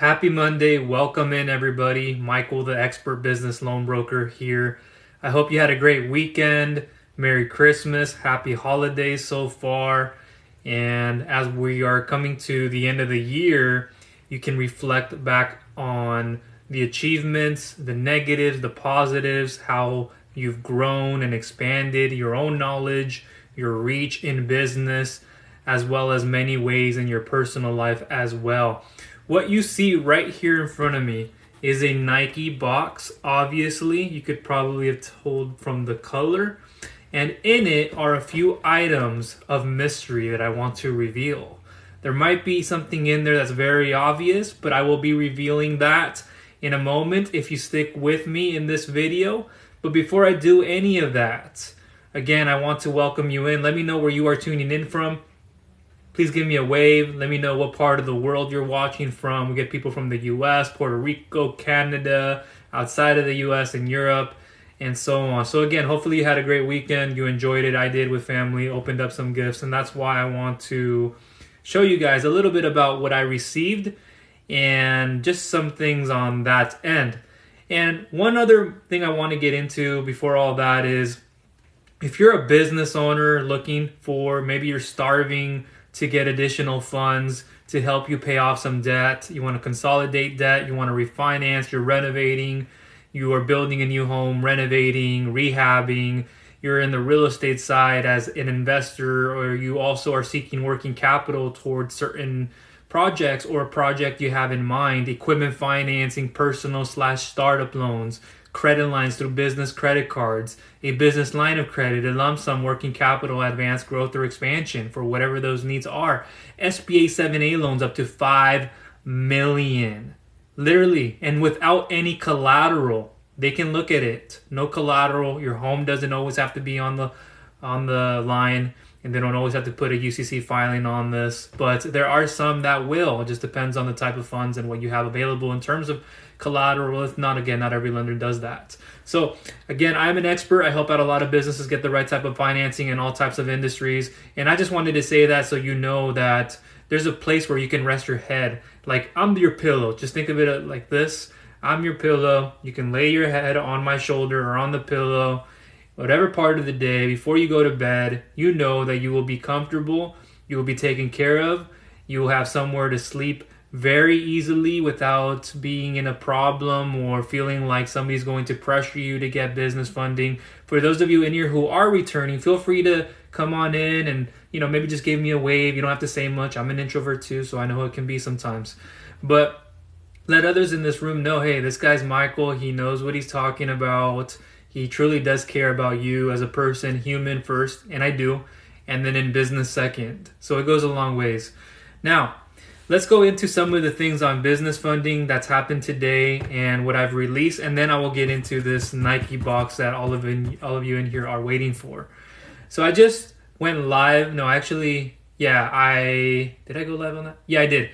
Happy Monday. Welcome in, everybody. Michael, the expert business loan broker here. I hope you had a great weekend. Merry Christmas. Happy holidays so far. And as we are coming to the end of the year, you can reflect back on the achievements, the negatives, the positives, how you've grown and expanded your own knowledge, your reach in business, as well as many ways in your personal life as well. What you see right here in front of me is a Nike box. Obviously, you could probably have told from the color. And in it are a few items of mystery that I want to reveal. There might be something in there that's very obvious, but I will be revealing that in a moment if you stick with me in this video. But before I do any of that, again, I want to welcome you in. Let me know where you are tuning in from. Please give me a wave. Let me know what part of the world you're watching from. We get people from the US, Puerto Rico, Canada, outside of the US and Europe, and so on. So again, hopefully you had a great weekend. You enjoyed it. I did with family, opened up some gifts, and that's why I want to show you guys a little bit about what I received and just some things on that end. And one other thing I want to get into before all that is if you're a business owner looking for, maybe you're starving to get additional funds to help you pay off some debt. You want to consolidate debt. You want to refinance. You're renovating. You are building a new home, renovating, rehabbing. You're in the real estate side as an investor, or you also are seeking working capital towards certain projects or a project you have in mind. Equipment financing, personal/startup loans, credit lines through business credit cards, a business line of credit, a lump sum working capital, advanced growth or expansion for whatever those needs are. SBA 7A loans up to $5 million. Literally, and without any collateral. They can look at it. No collateral. Your home doesn't always have to be on the line, and they don't always have to put a UCC filing on this. But there are some that will. It just depends on the type of funds and what you have available in terms of collateral. If not, again, not every lender does that. So again, I'm an expert. I help out a lot of businesses get the right type of financing in all types of industries. And I just wanted to say that so you know that there's a place where you can rest your head. Like, I'm your pillow. Just think of it like this. I'm your pillow. You can lay your head on my shoulder or on the pillow, whatever part of the day, before you go to bed. You know that you will be comfortable. You will be taken care of. You will have somewhere to sleep very easily without being in a problem or feeling like somebody's going to pressure you to get business funding. For those of you in here who are returning, feel free to come on in and, maybe just give me a wave. You don't have to say much. I'm an introvert too, so I know how it can be sometimes. But let others in this room know, hey, this guy's Michael. He knows what he's talking about. He truly does care about you as a person, human first, and I do, and then in business second. So it goes a long ways. Now, let's go into some of the things on business funding that's happened today and what I've released, and then I will get into this Nike box that all of you in here are waiting for. So I just went live. No, actually, did I go live on that? Yeah, I did.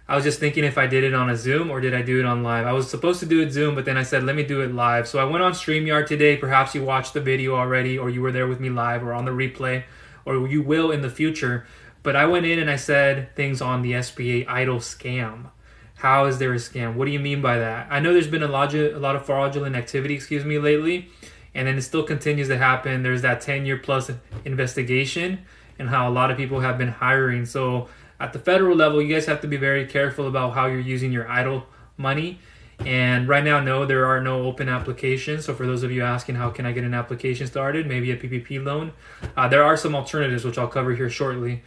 I was just thinking if I did it on a Zoom or did I do it on live. I was supposed to do it Zoom, but then I said, let me do it live. So I went on StreamYard today. Perhaps you watched the video already, or you were there with me live or on the replay, or you will in the future. But I went in and I said things on the SBA EIDL scam. How is there a scam? What do you mean by that? I know there's been a lot of fraudulent activity, lately, and then it still continues to happen. There's that 10-year plus investigation and how a lot of people have been hiring. So at the federal level, you guys have to be very careful about how you're using your EIDL money. And right now, no, there are no open applications. So for those of you asking, how can I get an application started? Maybe a PPP loan. There are some alternatives, which I'll cover here shortly.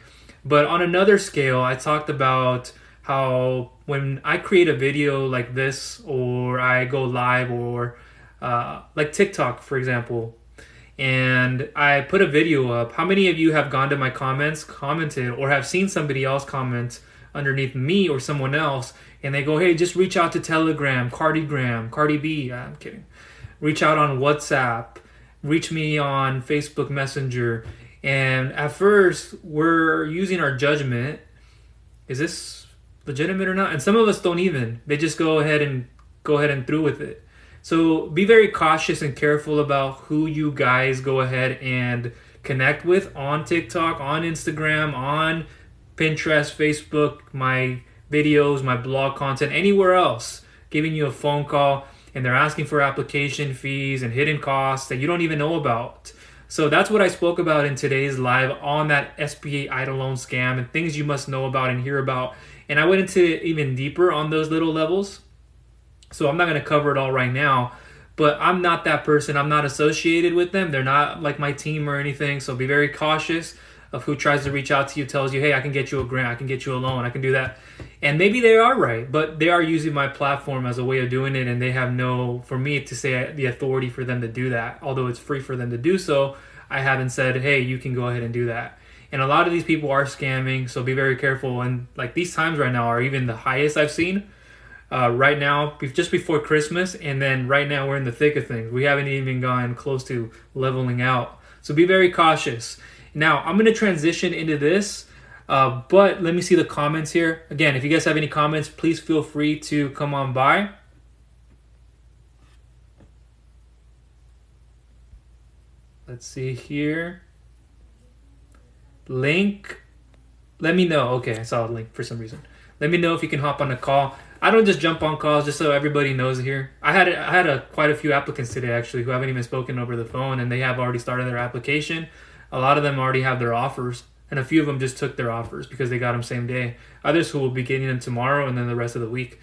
But on another scale, I talked about how when I create a video like this, or I go live, or like TikTok, for example, and I put a video up, how many of you have gone to my comments, commented, or have seen somebody else comment underneath me or someone else, and they go, hey, just reach out to Telegram, Cardi B, I'm kidding. Reach out on WhatsApp, reach me on Facebook Messenger. And at first, we're using our judgment. Is this legitimate or not? And some of us don't even. They just go ahead and through with it. So be very cautious and careful about who you guys go ahead and connect with on TikTok, on Instagram, on Pinterest, Facebook, my videos, my blog content, anywhere else, giving you a phone call, and they're asking for application fees and hidden costs that you don't even know about. So that's what I spoke about in today's live on that SBA EIDL loan scam and things you must know about and hear about. And I went into it even deeper on those little levels. So I'm not going to cover it all right now, but I'm not that person. I'm not associated with them. They're not like my team or anything. So be very cautious of who tries to reach out to you, tells you, hey, I can get you a grant, I can get you a loan, I can do that. And maybe they are right, but they are using my platform as a way of doing it, and they have for me to say the authority for them to do that. Although it's free for them to do so, I haven't said, hey, you can go ahead and do that. And a lot of these people are scamming, so be very careful. And like these times right now are even the highest I've seen. Right now, just before Christmas, and then right now we're in the thick of things. We haven't even gone close to leveling out. So be very cautious. Now, I'm going to transition into this, but let me see the comments here. Again, if you guys have any comments, please feel free to come on by. Let's see here. Link. Let me know. Okay, I saw a link for some reason. Let me know if you can hop on a call. I don't just jump on calls just so everybody knows here. I had quite a few applicants today actually who haven't even spoken over the phone, and they have already started their application. A lot of them already have their offers, and a few of them just took their offers because they got them same day. Others who will be getting them tomorrow and then the rest of the week.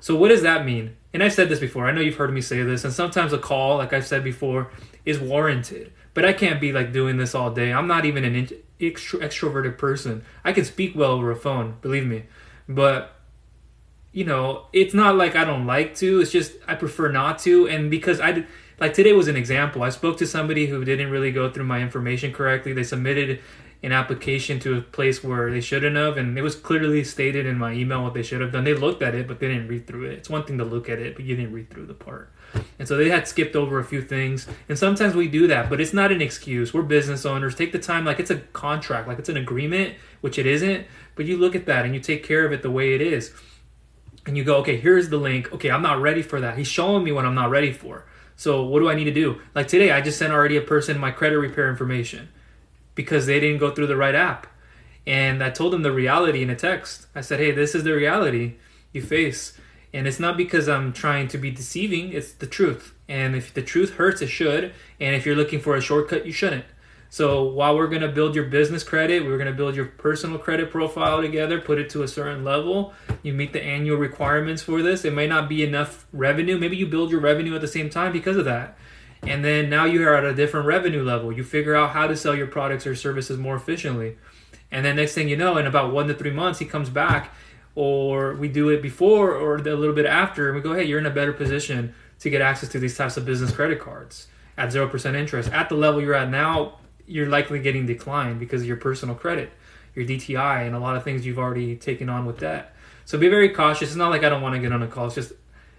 So what does that mean? And I've said this before. I know you've heard me say this, and sometimes a call, like I've said before, is warranted. But I can't be like doing this all day. I'm not even an extroverted person. I can speak well over a phone, believe me. But, you know, it's not like I don't like to. It's just I prefer not to. And because like today was an example. I spoke to somebody who didn't really go through my information correctly. They submitted an application to a place where they shouldn't have, and it was clearly stated in my email what they should have done. They looked at it, but they didn't read through it. It's one thing to look at it, but you didn't read through the part. And so they had skipped over a few things. And sometimes we do that, but it's not an excuse. We're business owners. Take the time, like it's a contract, like it's an agreement, which it isn't, but you look at that and you take care of it the way it is. And you go, okay, here's the link. Okay, I'm not ready for that. He's showing me what I'm not ready for. So what do I need to do? Like today, I just sent already a person my credit repair information because they didn't go through the right app. And I told them the reality in a text. I said, hey, this is the reality you face. And it's not because I'm trying to be deceiving. It's the truth. And if the truth hurts, it should. And if you're looking for a shortcut, you shouldn't. So while we're going to build your business credit, we're going to build your personal credit profile together, put it to a certain level. You meet the annual requirements for this. It may not be enough revenue. Maybe you build your revenue at the same time because of that. And then now you are at a different revenue level. You figure out how to sell your products or services more efficiently. And then next thing you know, in about 1 to 3 months, he comes back, or we do it before or a little bit after, and we go, hey, you're in a better position to get access to these types of business credit cards at 0% interest. At the level you're at now, you're likely getting declined because of your personal credit, your DTI, and a lot of things you've already taken on with debt. So be very cautious. It's not like I don't want to get on a call. It's just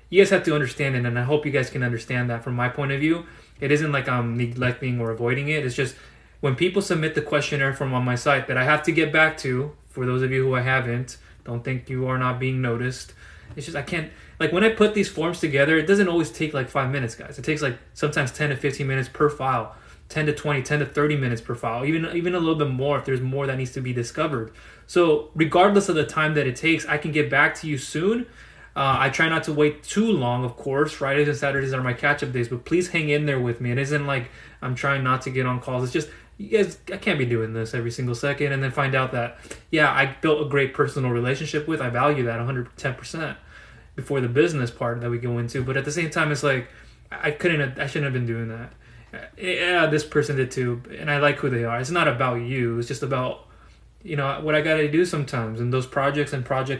you guys have to understand it, and I hope you guys can understand that from my point of view. It isn't like I'm neglecting or avoiding it. It's just when people submit the questionnaire from on my site that I have to get back to, for those of you who I haven't, don't think you are not being noticed. It's just I can't, like when I put these forms together, it doesn't always take like 5 minutes, guys. It takes like sometimes 10 to 15 minutes per file. 10 to 20, 10 to 30 minutes per file, even a little bit more if there's more that needs to be discovered. So regardless of the time that it takes, I can get back to you soon. I try not to wait too long, of course. Fridays and Saturdays are my catch-up days, but please hang in there with me. It isn't like I'm trying not to get on calls. It's just, you guys, I can't be doing this every single second and then find out that, yeah, I built a great personal relationship with. I value that 110% before the business part that we go into. But at the same time, it's like, I shouldn't have been doing that. Yeah, this person did too, and I like who they are. It's not about you. It's just about, you know, what I got to do sometimes. And those project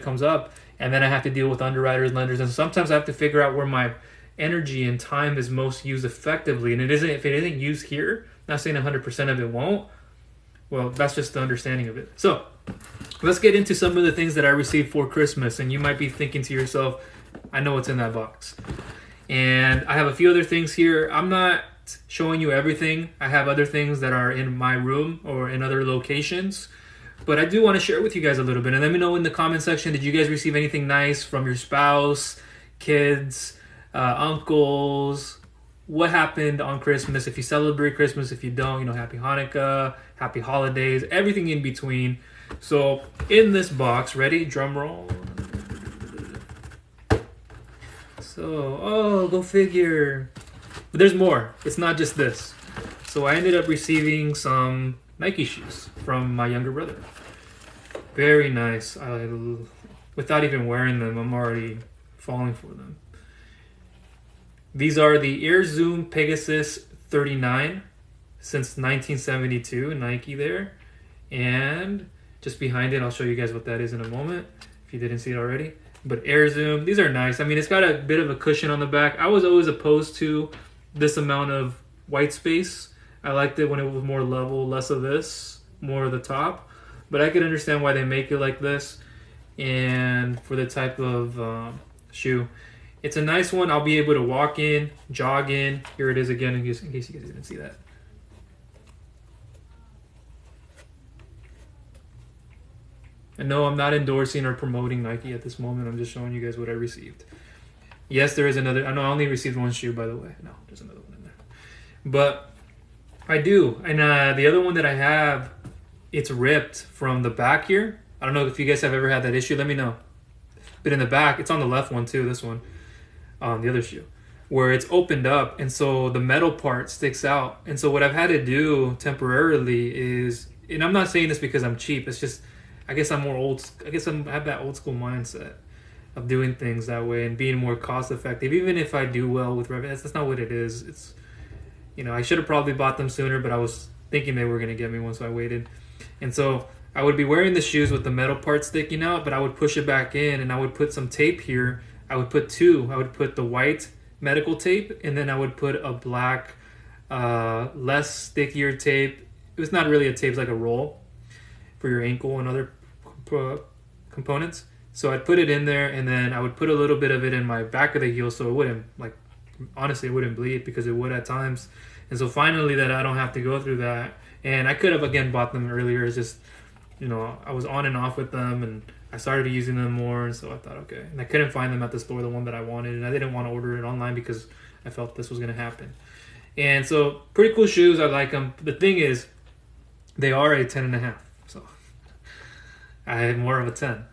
comes up, and then I have to deal with underwriters, lenders, and sometimes I have to figure out where my energy and time is most used effectively. And if it isn't used here, not saying 100% of it won't. Well, that's just the understanding of it. So let's get into some of the things that I received for Christmas, and you might be thinking to yourself, I know what's in that box. And I have a few other things here. I'm not showing you everything. I have other things that are in my room or in other locations, but I do want to share with you guys a little bit. And let me know in the comment section, did you guys receive anything nice from your spouse, kids, uncles? What happened on Christmas? If you celebrate Christmas, if you don't, you know, happy Hanukkah, happy holidays, everything in between. So in this box, ready? Drum roll. So, oh, go figure. But there's more. It's not just this. So I ended up receiving some Nike shoes from my younger brother. Very nice. Without even wearing them, I'm already falling for them. These are the Air Zoom Pegasus 39 since 1972, Nike there. And just behind it, I'll show you guys what that is in a moment, if you didn't see it already. But Air Zoom, these are nice. I mean, it's got a bit of a cushion on the back. I was always opposed to this amount of white space. I liked it when it was more level, less of this, more of the top. But I could understand why they make it like this. And for the type of shoe, it's a nice one. I'll be able to walk in, jog in. Here it is again, in case you guys didn't see that. And no, I'm not endorsing or promoting Nike at this moment. I'm just showing you guys what I received. Yes, there is another. I know I only received one shoe, by the way. No, there's another one in there. But I do. And the other one that I have, it's ripped from the back here. I don't know if you guys have ever had that issue. Let me know. But in the back, it's on the left one too, this one, the other shoe, where it's opened up. And so the metal part sticks out. And so what I've had to do temporarily is, and I'm not saying this because I'm cheap. It's just, I guess I'm more old. I guess I have that old school mindset of doing things that way and being more cost effective. Even if I do well with revenue, that's not what it is. It's, you know, I should have probably bought them sooner, but I was thinking they were going to get me one, so I waited. And so I would be wearing the shoes with the metal part sticking out, but I would push it back in and I would put some tape here. I would put two. I would put the white medical tape and then I would put a black, less stickier tape. It was not really a tape, it's like a roll for your ankle and other components. So I'd put it in there and then I would put a little bit of it in my back of the heel so it wouldn't, like, honestly, it wouldn't bleed because it would at times. And so finally that I don't have to go through that. And I could have, again, bought them earlier. It's just, you know, I was on and off with them and I started using them more. And so I thought, okay. And I couldn't find them at the store, the one that I wanted. And I didn't want to order it online because I felt this was going to happen. And so pretty cool shoes. I like them. The thing is, they are a 10.5. So I had more of a 10.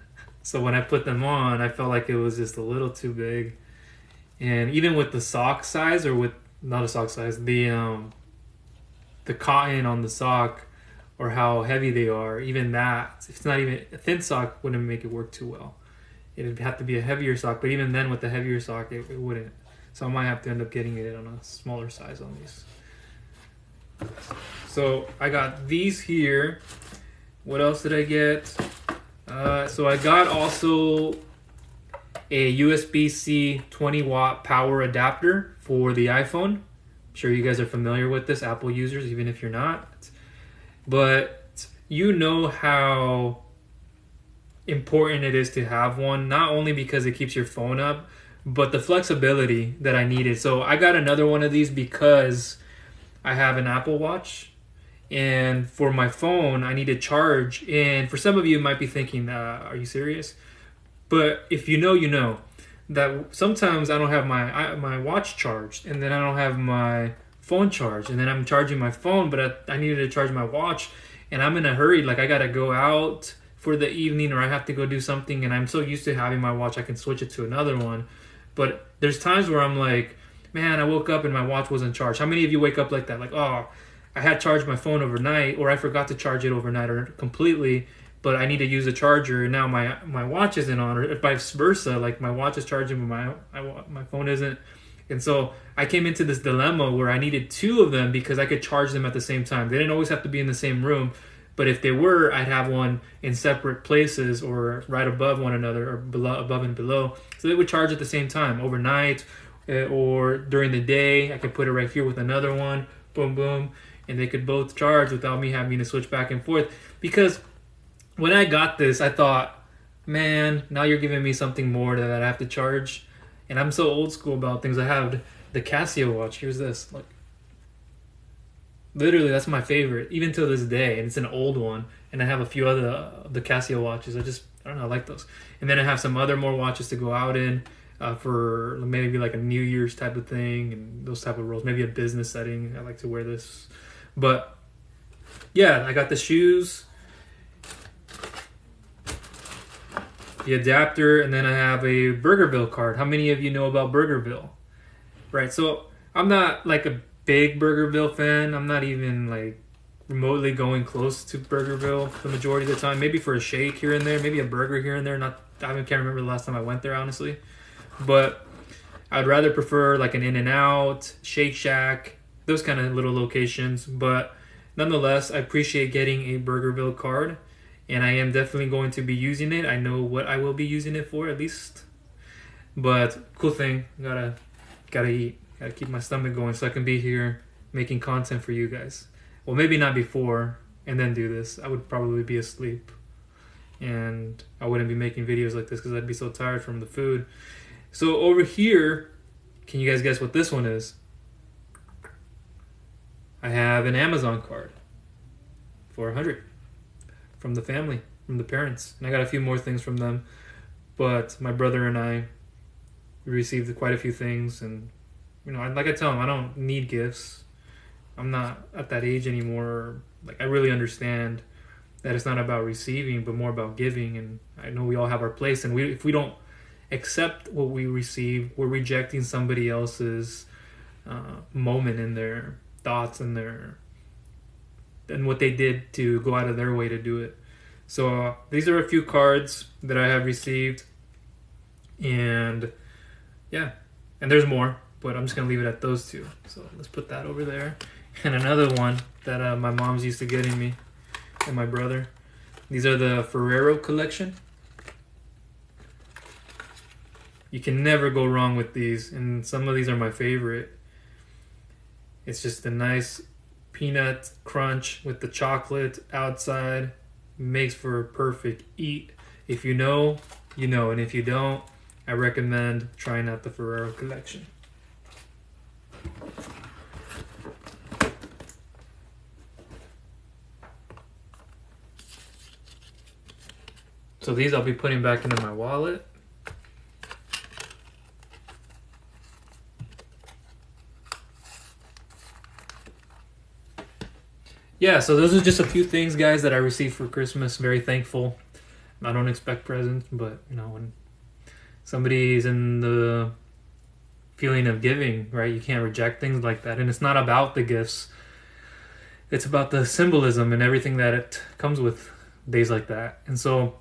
So when I put them on, I felt like it was just a little too big. And even with the sock size, or with, not a sock size, the cotton on the sock, or how heavy they are, even that, if it's not even, a thin sock wouldn't make it work too well. It'd have to be a heavier sock, but even then with the heavier sock, it wouldn't. So I might have to end up getting it on a smaller size on these. So I got these here. What else did I get? So I got also a USB-C 20-watt power adapter for the iPhone. I'm sure you guys are familiar with this, Apple users, even if you're not. But you know how important it is to have one, not only because it keeps your phone up, but the flexibility that I needed. So I got another one of these because I have an Apple Watch. And for my phone, I need to charge. And for some of you might be thinking, are you serious? But if you know that sometimes I don't have my watch charged, and then I don't have my phone charged, and then I'm charging my phone, but I needed to charge my watch, and I'm in a hurry. Like I got to go out for the evening, or I have to go do something, and I'm so used to having my watch, I can switch it to another one. But there's times where I'm like, man, I woke up and my watch wasn't charged. How many of you wake up like that? Like, oh, I had charged my phone overnight, or I forgot to charge it overnight or completely, but I need to use a charger, and now my watch isn't on, or vice versa. Like my watch is charging, but my phone isn't. And so I came into this dilemma where I needed two of them because I could charge them at the same time. They didn't always have to be in the same room, but if they were, I'd have one in separate places or right above one another, or below, above and below. So they would charge at the same time overnight, or during the day. I could put it right here with another one, boom, boom. And they could both charge without me having to switch back and forth. Because when I got this, I thought, man, now you're giving me something more that I have to charge. And I'm so old school about things. I have the Casio watch. Here's this. Look. Literally, that's my favorite, even till this day. And it's an old one. And I have a few other the Casio watches. I don't know, I like those. And then I have some other more watches to go out in for maybe like a New Year's type of thing and those type of roles. Maybe a business setting. I like to wear this. But yeah, I got the shoes. the adapter, and then I have a Burgerville card. How many of you know about Burgerville? Right, so I'm not like a big Burgerville fan. I'm not even like remotely going close to Burgerville the majority of the time. Maybe for a shake here and there, maybe a burger here and there. I can't remember the last time I went there, honestly. But I'd rather prefer like an In-N-Out, Shake Shack, those kind of little locations. But nonetheless, I appreciate getting a Burgerville card, and I am definitely going to be using it. I know what I will be using it for, at least. But cool thing, gotta eat, gotta keep my stomach going so I can be here making content for you guys. Well, maybe not before and then do this. I would probably be asleep, and I wouldn't be making videos like this because I'd be so tired from the food. So over here, can you guys guess what this one is? I have an Amazon card for $100 from the family, from the parents. And I got a few more things from them. But my brother and I received quite a few things. And, you know, like I tell them, I don't need gifts. I'm not at that age anymore. Like, I really understand that it's not about receiving, but more about giving. And I know we all have our place. And if we don't accept what we receive, we're rejecting somebody else's moment in their thoughts and what they did to go out of their way to do it. So these are a few cards that I have received, and yeah, and there's more, but I'm just gonna leave it at those two. So let's put that over there. And another one that my mom's used to getting me, and my brother. These are the Ferrero collection. You can never go wrong with these, and some of these are my favorite. It's just a nice peanut crunch with the chocolate outside. Makes for a perfect eat. If you know, you know, and if you don't, I recommend trying out the Ferrero collection. So these I'll be putting back into my wallet. Yeah, so those are just a few things, guys, that I received for Christmas. Very thankful. I don't expect presents, but, you know, when somebody's in the feeling of giving, right, you can't reject things like that. And it's not about the gifts. It's about the symbolism and everything that it comes with days like that. And so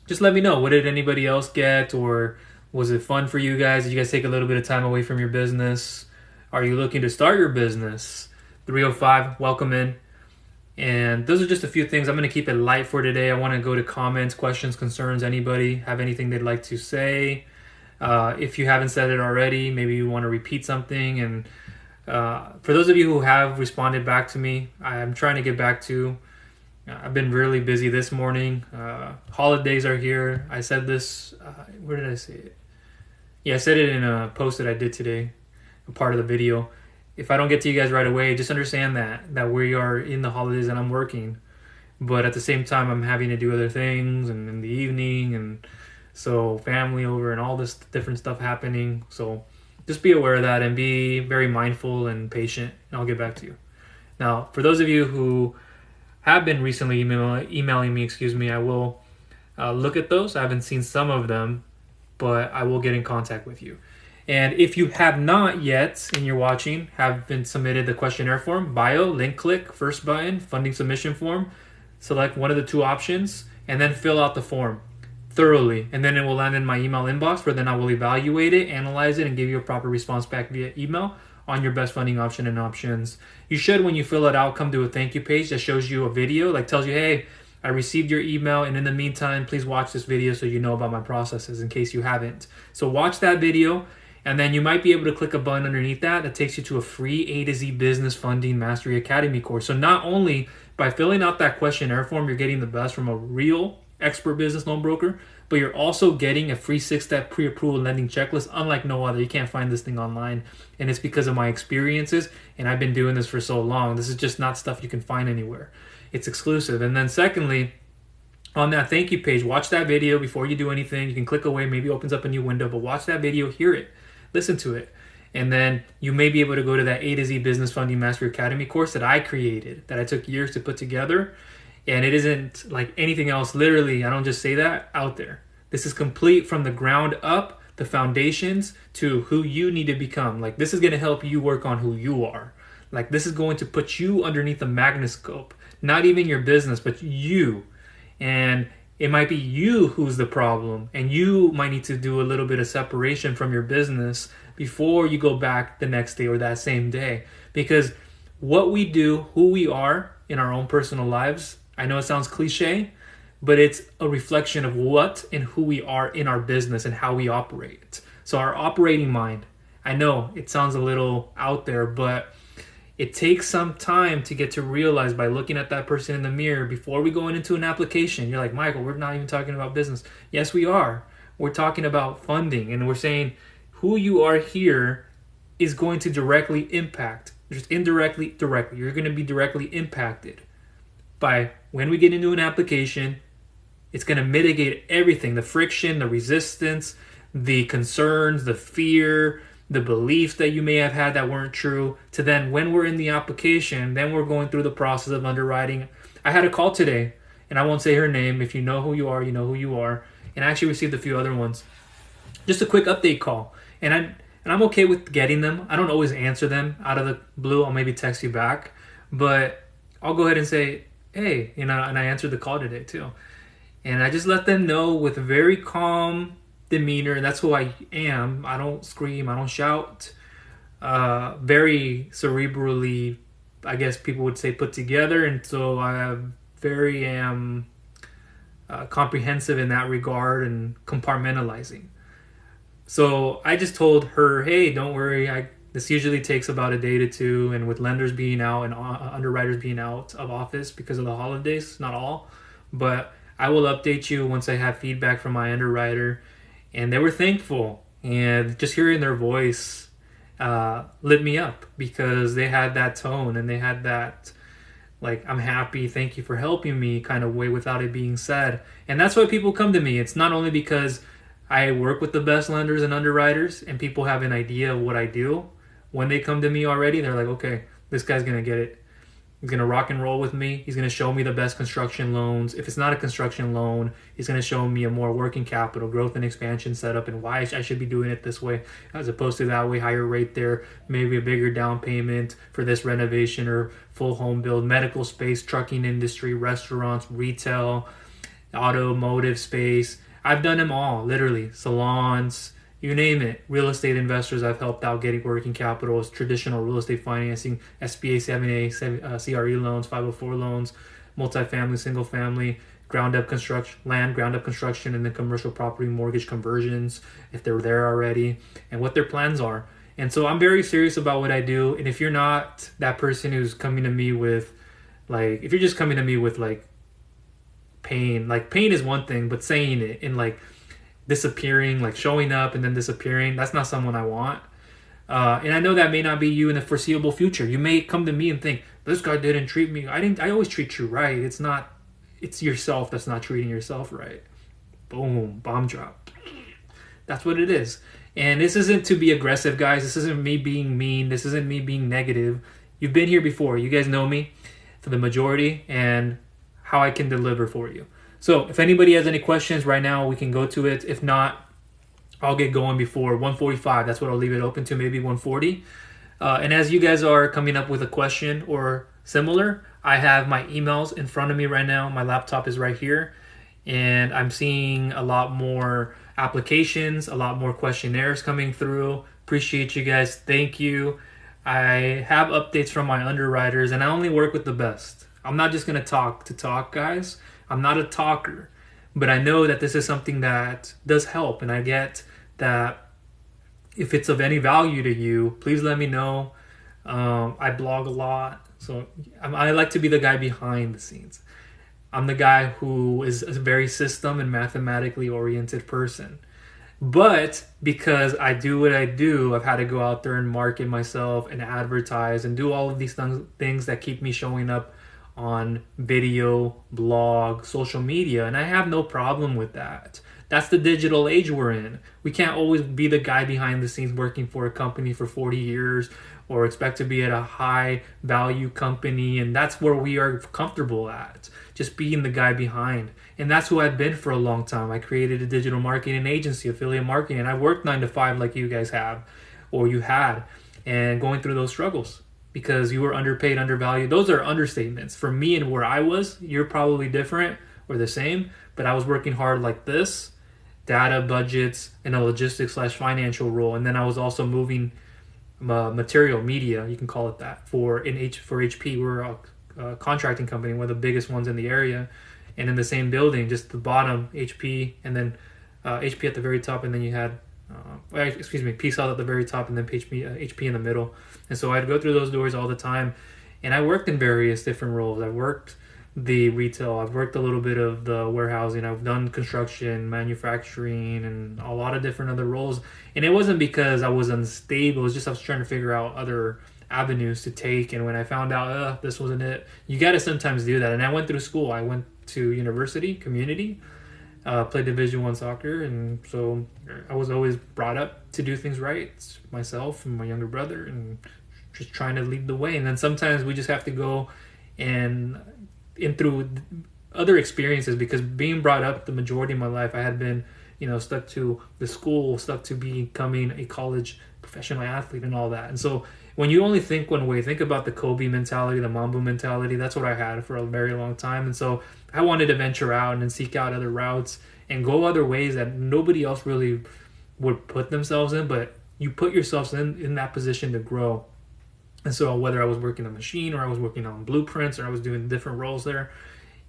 just let me know, what did anybody else get, or was it fun for you guys? Did you guys take a little bit of time away from your business? Are you looking to start your business? 305, welcome in. And those are just a few things. I'm going to keep it light for today. I want to go to comments, questions, concerns. Anybody have anything they'd like to say? If you haven't said it already, maybe you want to repeat something. And for those of you who have responded back to me, I'm trying to get back to. I've been really busy this morning. Holidays are here. I said this. Where did I say it? Yeah, I said it in a post that I did today, a part of the video. If I don't get to you guys right away, just understand that we are in the holidays and I'm working. But at the same time, I'm having to do other things and in the evening, and so family over and all this different stuff happening. So just be aware of that and be very mindful and patient, and I'll get back to you. Now, for those of you who have been recently emailing me, I will look at those. I haven't seen some of them, but I will get in contact with you. And if you have not yet, and you're watching, have been submitted the questionnaire form, bio, link click, first button, funding submission form, select one of the two options, and then fill out the form thoroughly. And then it will land in my email inbox, where then I will evaluate it, analyze it, and give you a proper response back via email on your best funding option and options. You should, when you fill it out, come to a thank you page that shows you a video, like tells you, hey, I received your email, and in the meantime, please watch this video so you know about my processes in case you haven't. So watch that video. And then you might be able to click a button underneath that takes you to a free A to Z Business Funding Mastery Academy course. So not only by filling out that questionnaire form, you're getting the best from a real expert business loan broker, but you're also getting a free 6-step pre-approval lending checklist unlike no other. You can't find this thing online. And it's because of my experiences, and I've been doing this for so long. This is just not stuff you can find anywhere. It's exclusive. And then secondly, on that thank you page, watch that video before you do anything. You can click away, maybe it opens up a new window, but watch that video, hear it. Listen to it. And then you may be able to go to that A to Z Business Funding Mastery Academy course that I created, that I took years to put together. And it isn't like anything else. Literally, I don't just say that, out there. This is complete from the ground up, the foundations to who you need to become. Like, this is going to help you work on who you are. Like, this is going to put you underneath a magnascope, not even your business, but you. And it might be you who's the problem, and you might need to do a little bit of separation from your business before you go back the next day or that same day. Because what we do, who we are in our own personal lives, I know it sounds cliche, but it's a reflection of what and who we are in our business and how we operate. So our operating mind, I know it sounds a little out there, but it takes some time to get to realize by looking at that person in the mirror before we go into an application. You're like, Michael, we're not even talking about business. Yes, we are. We're talking about funding, and we're saying who you are here is going to directly impact, just indirectly, directly. You're going to be directly impacted by when we get into an application. It's going to mitigate everything, the friction, the resistance, the concerns, the fear, the beliefs that you may have had that weren't true, to then when we're in the application, then we're going through the process of underwriting. I had a call today, and I won't say her name. If you know who you are, you know who you are. And I actually received a few other ones. Just a quick update call. And I'm okay with getting them. I don't always answer them out of the blue. I'll maybe text you back. But I'll go ahead and say, hey, and I answered the call today too. And I just let them know with a very calm demeanor, and that's who I am. I don't scream, I don't shout. Very cerebrally, I guess people would say, put together, and so I very am comprehensive in that regard and compartmentalizing. So I just told her, hey, don't worry, this usually takes about a day to two, and with lenders being out and underwriters being out of office because of the holidays, not all, but I will update you once I have feedback from my underwriter. And they were thankful, and just hearing their voice lit me up, because they had that tone and they had that, like, I'm happy, thank you for helping me kind of way without it being said. And that's why people come to me. It's not only because I work with the best lenders and underwriters and people have an idea of what I do. When they come to me already, they're like, okay, this guy's going to get it. He's going to rock and roll with me. He's going to show me the best construction loans. If it's not a construction loan, he's going to show me a more working capital, growth and expansion setup, and why I should be doing it this way as opposed to that way, higher rate there, maybe a bigger down payment for this renovation or full home build, medical space, trucking industry, restaurants, retail, automotive space. I've done them all, literally. Salons, you name it. Real estate investors I've helped out getting working capital, traditional real estate financing, SBA 7A, CRE loans, 504 loans, multifamily, single family, ground up construction, land, ground up construction, and then commercial property mortgage conversions if they're there already, and what their plans are. And so I'm very serious about what I do. And if you're not that person who's coming to me with, like, if you're just coming to me with like pain is one thing, but saying it in like disappearing, like showing up and then disappearing, that's not someone I want. And I know that may not be you in the foreseeable future. You may come to me and think, this guy didn't treat me. I always treat you right. It's yourself that's not treating yourself right. Boom, bomb drop. That's what it is. And this isn't to be aggressive, guys. This isn't me being mean. This isn't me being negative. You've been here before. You guys know me for the majority and how I can deliver for you. So if anybody has any questions right now, we can go to it. If not, I'll get going before 1:45. That's what I'll leave it open to, maybe 1:40. And as you guys are coming up with a question or similar, I have my emails in front of me right now. My laptop is right here. And I'm seeing a lot more applications, a lot more questionnaires coming through. Appreciate you guys. Thank you. I have updates from my underwriters, and I only work with the best. I'm not just going to talk, guys. I'm not a talker, but I know that this is something that does help, and I get that if it's of any value to you, please let me know. I blog a lot, so I like to be the guy behind the scenes. I'm the guy who is a very system and mathematically oriented person. But because I do what I do, I've had to go out there and market myself and advertise and do all of these things that keep me showing up on video, blog, social media, and I have no problem with that. That's the digital age we're in. We can't always be the guy behind the scenes working for a company for 40 years or expect to be at a high value company, and that's where we are comfortable at, just being the guy behind. And that's who I've been for a long time. I created a digital marketing agency, affiliate marketing, and I worked 9 to 5 like you guys have, or you had, and going through those struggles because you were underpaid, undervalued. Those are understatements. For me and where I was, you're probably different or the same, but I was working hard like this, data, budgets, in a logistics / financial role. And then I was also moving material, media, you can call it that, for HP. We're a contracting company, one of the biggest ones in the area. And in the same building, just the bottom, HP, and then HP at the very top, and then you had, Peace Out at the very top, and then HP in the middle. And so I'd go through those doors all the time, and I worked in various different roles. I worked the retail, I've worked a little bit of the warehousing, I've done construction, manufacturing, and a lot of different other roles. And it wasn't because I was unstable, it was just I was trying to figure out other avenues to take. And when I found out this wasn't it, you got to sometimes do that. And I went through school, I went to university, community, played Division I soccer, and so I was always brought up to do things right, myself and my younger brother, and just trying to lead the way. And then sometimes we just have to go and through other experiences, because being brought up the majority of my life, I had been, stuck to the school, stuck to becoming a college professional athlete and all that. And so when you only think one way, think about the Kobe mentality, the Mamba mentality. That's what I had for a very long time. And so I wanted to venture out and seek out other routes and go other ways that nobody else really would put themselves in, but you put yourselves in that position to grow. And so whether I was working on a machine, or I was working on blueprints, or I was doing different roles there,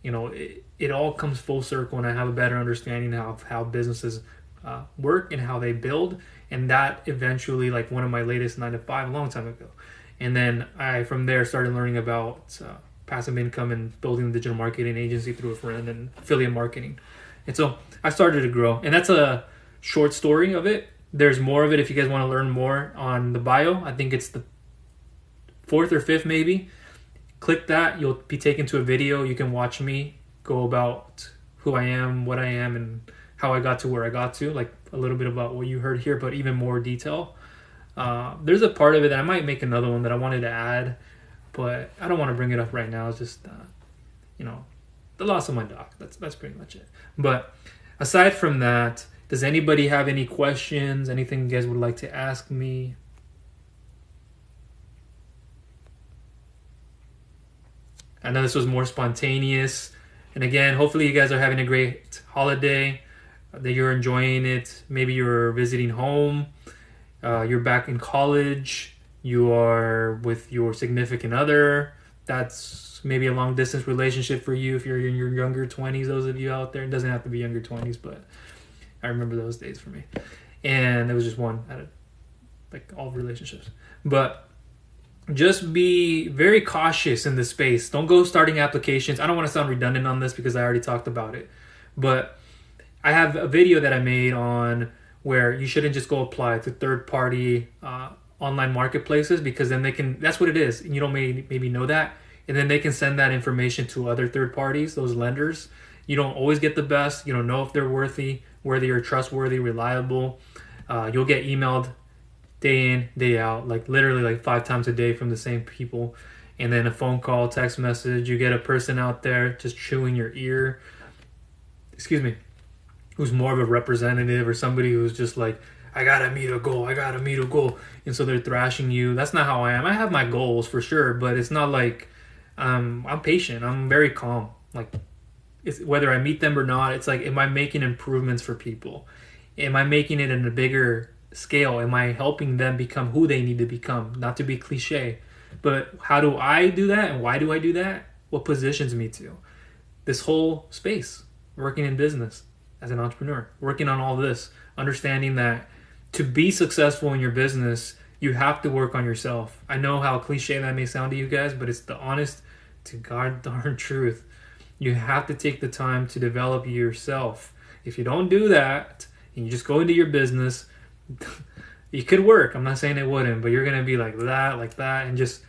it all comes full circle, and I have a better understanding of how businesses work and how they build. And that eventually, like one of my latest 9 to 5 a long time ago. And then I, from there, started learning about passive income and building a digital marketing agency through a friend and affiliate marketing. And so I started to grow. And that's a short story of it. There's more of it if you guys want to learn more on the bio. I think it's the 4th or 5th maybe. Click that. You'll be taken to a video. You can watch me go about who I am, what I am, and how I got to where I got to, like a little bit about what you heard here, but even more detail. There's a part of it that I might make another one that I wanted to add, but I don't want to bring it up right now. It's just, the loss of my dog. That's pretty much it. But aside from that, does anybody have any questions? Anything you guys would like to ask me? I know this was more spontaneous. And again, hopefully you guys are having a great holiday, that you're enjoying it. Maybe you're visiting home, you're back in college, you are with your significant other. That's maybe a long distance relationship for you if you're in your younger 20s, those of you out there. It doesn't have to be younger 20s, but I remember those days for me. And it was just one out of like all relationships. But just be very cautious in this space. Don't go starting applications. I don't want to sound redundant on this because I already talked about it. But I have a video that I made on where you shouldn't just go apply to third-party online marketplaces, because then they can, that's what it is. You don't maybe know that. And then they can send that information to other third parties, those lenders. You don't always get the best. You don't know if they're worthy or trustworthy, reliable. You'll get emailed day in, day out, like literally like 5 times a day from the same people. And then a phone call, text message, you get a person out there just chewing your ear, who's more of a representative, or somebody who's just like, I gotta meet a goal. And so they're thrashing you. That's not how I am. I have my goals for sure, but it's not like, I'm patient. I'm very calm. Like, whether I meet them or not, it's like, am I making improvements for people? Am I making it in a bigger scale? Am I helping them become who they need to become? Not to be cliche, but how do I do that, and why do I do that? What positions me to this whole space, working in business as an entrepreneur, working on all this, understanding that to be successful in your business, you have to work on yourself. I know how cliche that may sound to you guys, but it's the honest to God darn truth. You have to take the time to develop yourself. If you don't do that and you just go into your business, it could work. I'm not saying it wouldn't, but you're going to be like that, and just,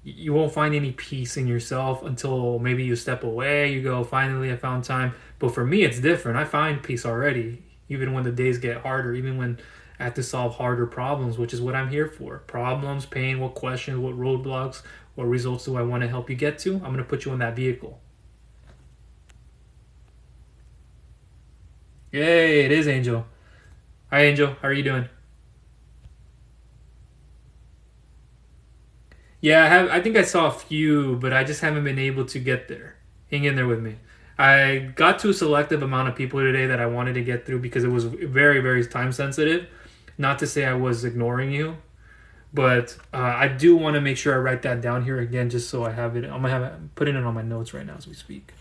you won't find any peace in yourself until maybe you step away. You go, finally, I found time. But for me, it's different. I find peace already, even when the days get harder, even when I have to solve harder problems, which is what I'm here for. Problems, pain, what questions, what roadblocks, what results do I want to help you get to? I'm going to put you in that vehicle. Yay, it is Angel. Hi, Angel. How are you doing? Yeah, I think I saw a few, but I just haven't been able to get there. Hang in there with me. I got to a selective amount of people today that I wanted to get through because it was very, very time sensitive. Not to say I was ignoring you, but I do want to make sure I write that down here again, just so I have it. I'm gonna have it, putting it on my notes right now as we speak.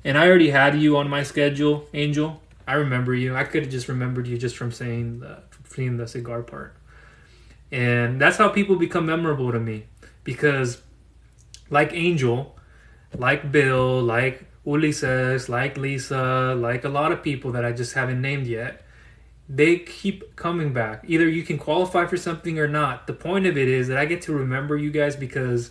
And I already had you on my schedule, Angel. I remember you. I could have just remembered you just from seeing the cigar part. And that's how people become memorable to me. Because like Angel, like Bill, like Ulises, like Lisa, like a lot of people that I just haven't named yet, they keep coming back. Either you can qualify for something or not. The point of it is that I get to remember you guys because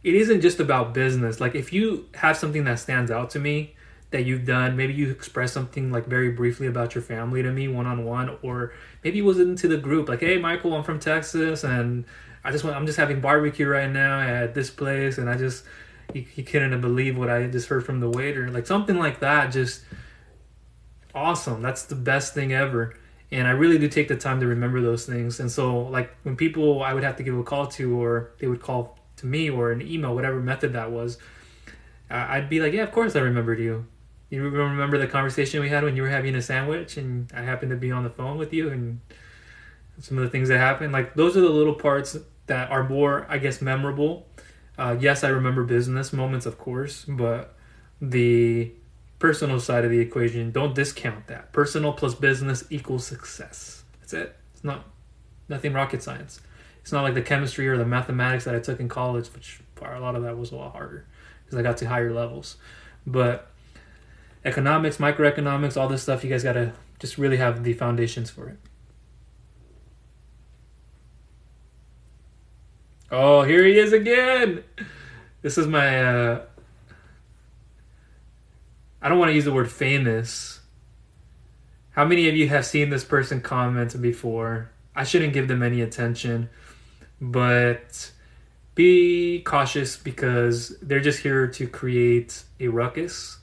it isn't just about business. Like if you have something that stands out to me that you've done, maybe you express something like very briefly about your family to me one on one, or maybe it was into the group, like, hey Michael, I'm from Texas and I'm just having barbecue right now at this place, and you couldn't believe what I just heard from the waiter, like something like that. Just awesome. That's the best thing ever. And I really do take the time to remember those things. And so like when people I would have to give a call to, or they would call to me, or an email, whatever method that was, I'd be like, yeah, of course I remembered you. You remember the conversation we had when you were having a sandwich and I happened to be on the phone with you, and some of the things that happened? Like those are the little parts that are more, I guess, memorable. Yes, I remember business moments, of course, but the personal side of the equation, don't discount that. Personal plus business equals success. That's it. It's not nothing rocket science. It's not like the chemistry or the mathematics that I took in college, which a lot of that was a lot harder because I got to higher levels. But economics, microeconomics, all this stuff, you guys got to just really have the foundations for it. Oh, here he is again. This is my, I don't want to use the word famous. How many of you have seen this person comment before? I shouldn't give them any attention, but be cautious because they're just here to create a ruckus.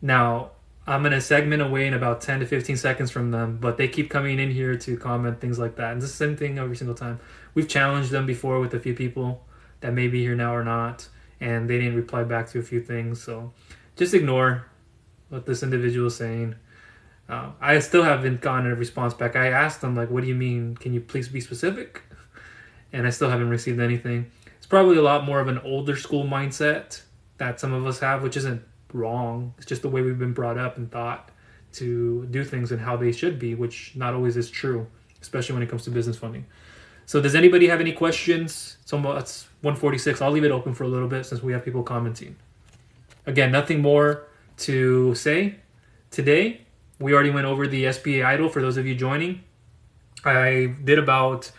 Now, I'm going to segment away in about 10 to 15 seconds from them, but they keep coming in here to comment things like that. And it's the same thing every single time. We've challenged them before with a few people that may be here now or not, and they didn't reply back to a few things. So just ignore what this individual is saying. I still haven't gotten a response back. I asked them, like, what do you mean? Can you please be specific? And I still haven't received anything. It's probably a lot more of an older school mindset that some of us have, which isn't wrong. It's just the way we've been brought up and thought to do things and how they should be, which not always is true, especially when it comes to business funding. So does anybody have any questions? So that's 146. I'll leave it open for a little bit since we have people commenting. Again, nothing more to say today. We already went over the SBA EIDL for those of you joining. I did about,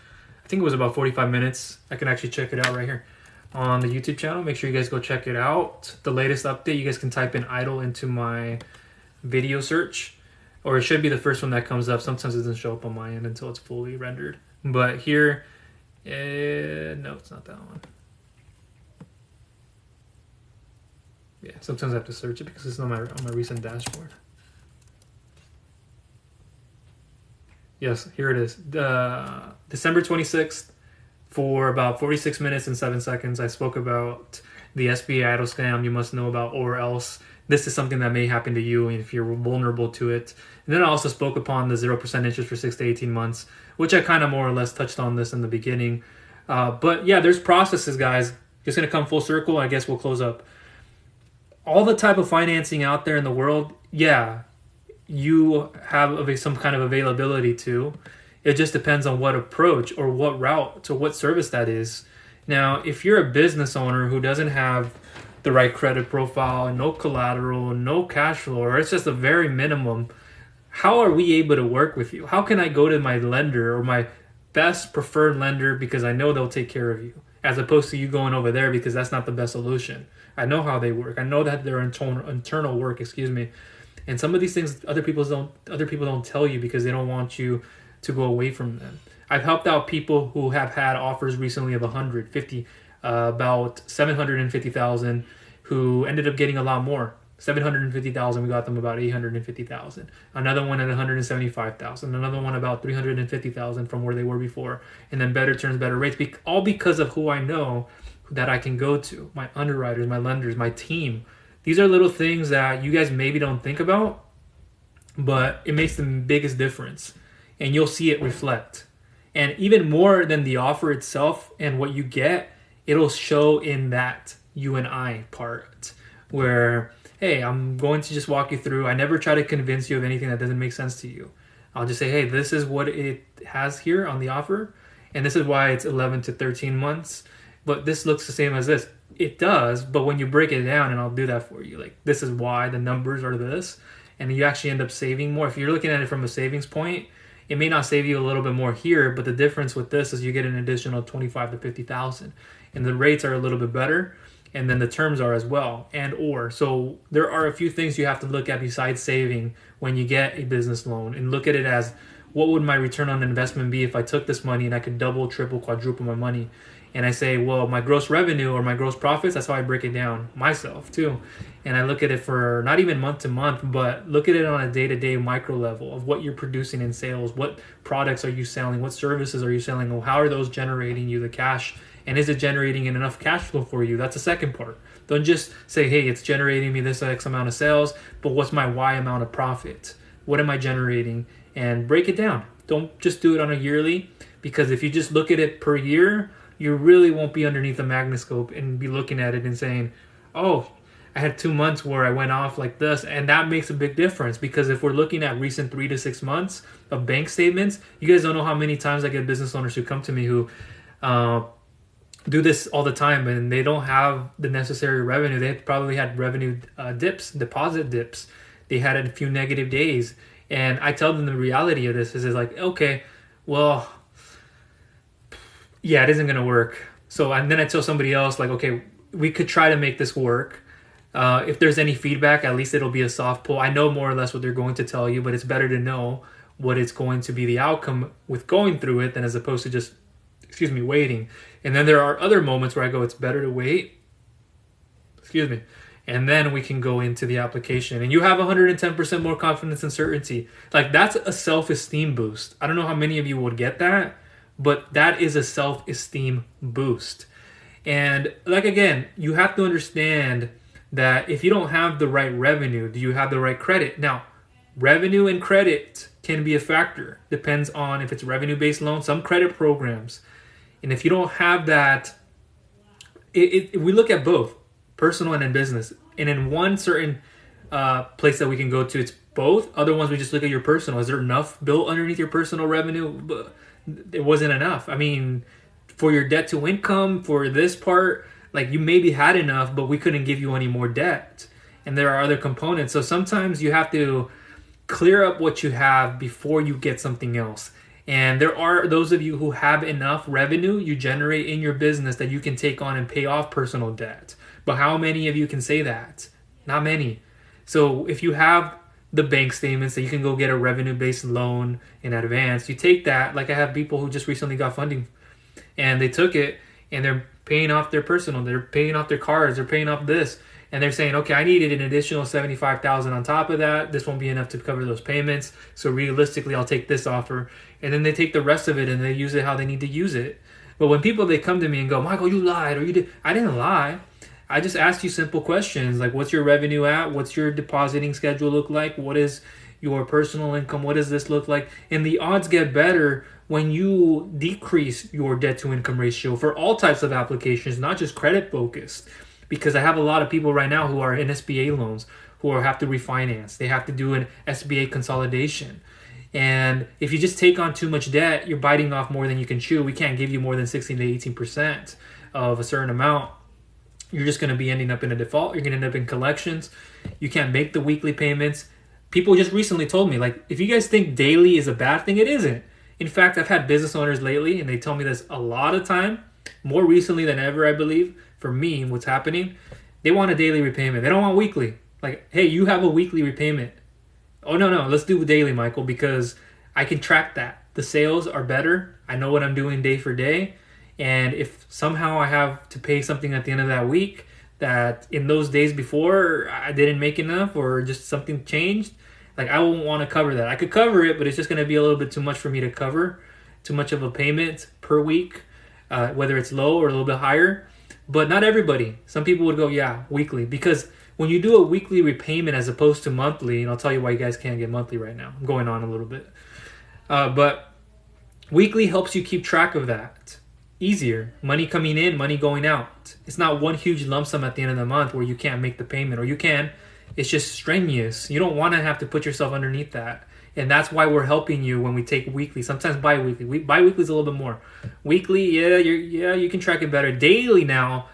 I think it was about 45 minutes. I can actually check it out right here on the YouTube channel. Make sure you guys go check it out. The latest update, you guys can type in EIDL into my video search, or it should be the first one that comes up. Sometimes it doesn't show up on my end until it's fully rendered. But here, no, it's not that one. Yeah, sometimes I have to search it because it's on my recent dashboard. Yes, here it is. December 26th, for about 46 minutes and 7 seconds, I spoke about the SBA EIDL scam you must know about, or else this is something that may happen to you if you're vulnerable to it. And then I also spoke upon the 0% interest for 6 to 18 months, which I kind of more or less touched on this in the beginning. But yeah, there's processes, guys. Just going to come full circle. I guess we'll close up. All the type of financing out there in the world, yeah, you have some kind of availability to. It just depends on what approach or what route to what service that is. Now, if you're a business owner who doesn't have the right credit profile, no collateral, no cash flow, or it's just a very minimum, how are we able to work with you? How can I go to my lender or my best preferred lender because I know they'll take care of you, as opposed to you going over there because that's not the best solution? I know how they work. I know that their internal work, and some of these things other people don't tell you because they don't want you to go away from them. I've helped out people who have had offers recently of 150, about 750,000 who ended up getting a lot more. 750,000, we got them about 850,000. Another one at 175,000. Another one about 350,000 from where they were before. And then better terms, better rates, all because of who I know that I can go to, my underwriters, my lenders, my team. These are little things that you guys maybe don't think about, but it makes the biggest difference, and you'll see it reflect. And even more than the offer itself and what you get, it'll show in that you and I part where, hey, I'm going to just walk you through. I never try to convince you of anything that doesn't make sense to you. I'll just say, hey, this is what it has here on the offer, and this is why it's 11 to 13 months, but this looks the same as this. It does, but when you break it down, and I'll do that for you, like this is why the numbers are this, and you actually end up saving more. If you're looking at it from a savings point, it may not save you a little bit more here, but the difference with this is you get an additional 25 to 50,000, and the rates are a little bit better, and then the terms are as well, so there are a few things you have to look at besides saving when you get a business loan, and look at it as, what would my return on investment be if I took this money and I could double, triple, quadruple my money? And I say, well, my gross revenue or my gross profits, that's how I break it down myself too. And I look at it for not even month to month, but look at it on a day-to-day micro level of what you're producing in sales. What products are you selling? What services are you selling? Well, how are those generating you the cash? And is it generating enough cash flow for you? That's the second part. Don't just say, hey, it's generating me this X amount of sales, but what's my Y amount of profit? What am I generating? And break it down. Don't just do it on a yearly, because if you just look at it per year, you really won't be underneath a magnascope and be looking at it and saying, oh, I had 2 months where I went off like this. And that makes a big difference, because if we're looking at recent 3 to 6 months of bank statements, you guys don't know how many times I get business owners who come to me who do this all the time, and they don't have the necessary revenue. They probably had revenue dips, deposit dips. They had a few negative days. And I tell them the reality of this is like, okay, well, yeah, it isn't going to work. So, and then I tell somebody else, like, okay, we could try to make this work. If there's any feedback, at least it'll be a soft pull. I know more or less what they're going to tell you, but it's better to know what it's going to be the outcome with going through it than as opposed to just, waiting. And then there are other moments where I go, it's better to wait. And then we can go into the application. And you have 110% more confidence and certainty. Like, that's a self-esteem boost. I don't know how many of you would get that, but that is a self-esteem boost. And like, again, you have to understand that if you don't have the right revenue, do you have the right credit? Now, revenue and credit can be a factor. Depends on if it's revenue-based loan, some credit programs. And if you don't have that, we look at both, personal and in business. And in one certain place that we can go to, it's both. Other ones, we just look at your personal. Is there enough built underneath your personal revenue? It wasn't enough. I mean, for your debt to income, for this part, like, you maybe had enough, but we couldn't give you any more debt. And there are other components. So sometimes you have to clear up what you have before you get something else. And there are those of you who have enough revenue you generate in your business that you can take on and pay off personal debt. But how many of you can say that? Not many. So if you have the bank statements that you can go get a revenue-based loan in advance, you take that. Like, I have people who just recently got funding, and they took it, and they're paying off their personal, they're paying off their cars, they're paying off this, and they're saying, okay, I needed an additional $75,000 on top of that. This won't be enough to cover those payments. So realistically, I'll take this offer. And then they take the rest of it and they use it how they need to use it. But when people, they come to me and go, Michael, you lied, or you did. I didn't lie. I just asked you simple questions like, what's your revenue at? What's your depositing schedule look like? What is your personal income? What does this look like? And the odds get better when you decrease your debt to income ratio for all types of applications, not just credit focused. Because I have a lot of people right now who are in SBA loans who have to refinance. They have to do an SBA consolidation. And if you just take on too much debt, you're biting off more than you can chew. We can't give you more than 16 to 18% of a certain amount. You're just going to be ending up in a default. You're going to end up in collections. You can't make the weekly payments. People just recently told me, like, if you guys think daily is a bad thing, it isn't. In fact, I've had business owners lately, and they tell me this a lot of time, more recently than ever, I believe. For me, what's happening, they want a daily repayment. They don't want weekly. Like, hey, you have a weekly repayment. Oh, no, let's do daily, Michael, because I can track that. The sales are better. I know what I'm doing day for day. And if somehow I have to pay something at the end of that week, that in those days before I didn't make enough or just something changed, like I won't want to cover that. I could cover it, but it's just going to be a little bit too much for me to cover, too much of a payment per week, whether it's low or a little bit higher. But not everybody. Some people would go, yeah, weekly. Because when you do a weekly repayment as opposed to monthly, and I'll tell you why you guys can't get monthly right now. I'm going on a little bit. But weekly helps you keep track of that. Easier. Money coming in, money going out. It's not one huge lump sum at the end of the month where you can't make the payment, or you can. It's just strenuous. You don't want to have to put yourself underneath that. And that's why we're helping you when we take weekly, sometimes bi-weekly. Bi-weekly is a little bit more. Weekly, you can track it better. Daily now